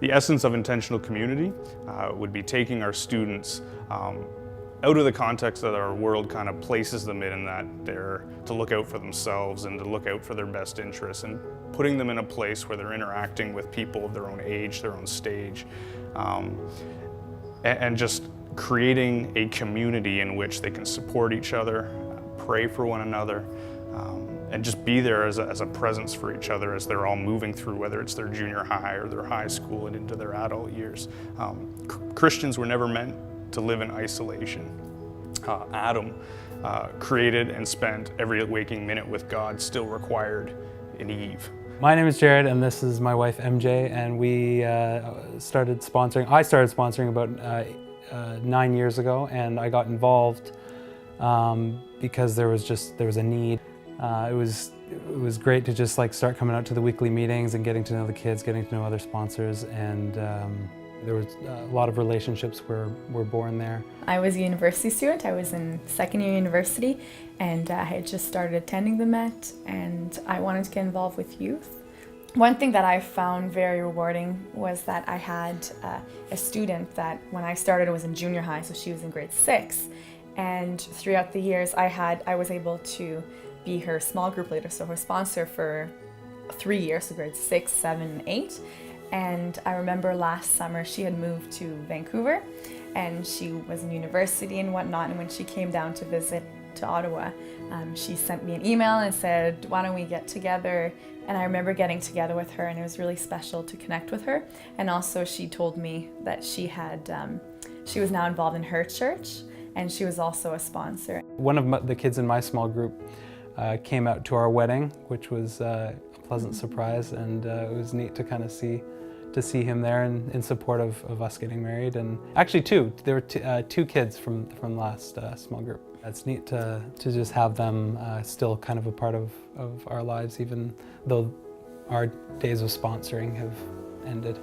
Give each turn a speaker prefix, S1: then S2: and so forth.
S1: The essence of intentional community would be taking our students out of the context that our world kind of places them in, that they're to look out for themselves and to look out for their best interests, and putting them in a place where they're interacting with people of their own age, their own stage, and just creating a community in which they can support each other, pray for one another, and just be there as a presence for each other as they're all moving through, whether it's their junior high or their high school and into their adult years. Christians were never meant to live in isolation. Adam created and spent every waking minute with God, still required an Eve.
S2: My name is Jared, and this is my wife MJ, and we started sponsoring about 9 years ago, and I got involved because there was a need. It was great to just start coming out to the weekly meetings and getting to know the kids, getting to know other sponsors, and there was a lot of relationships were born there.
S3: I was a university student. I was in second year university, and I had just started attending the Met, and I wanted to get involved with youth. One thing that I found very rewarding was that I had a student that when I started was in junior high, so she was in grade 6, and throughout the years I was able to be her small group leader, so her sponsor for 3 years, so grades 6, 7, and 8. And I remember last summer she had moved to Vancouver and she was in university and whatnot, and when she came down to visit to Ottawa, she sent me an email and said, why don't we get together? And I remember getting together with her, and it was really special to connect with her. And also she told me that she was now involved in her church, and she was also a sponsor.
S2: One of the kids in my small group came out to our wedding, which was a pleasant surprise, and it was neat to kind of see him there in support of us getting married. And actually there were two kids from last small group. It's neat to just have them still kind of a part of our lives, even though our days of sponsoring have ended.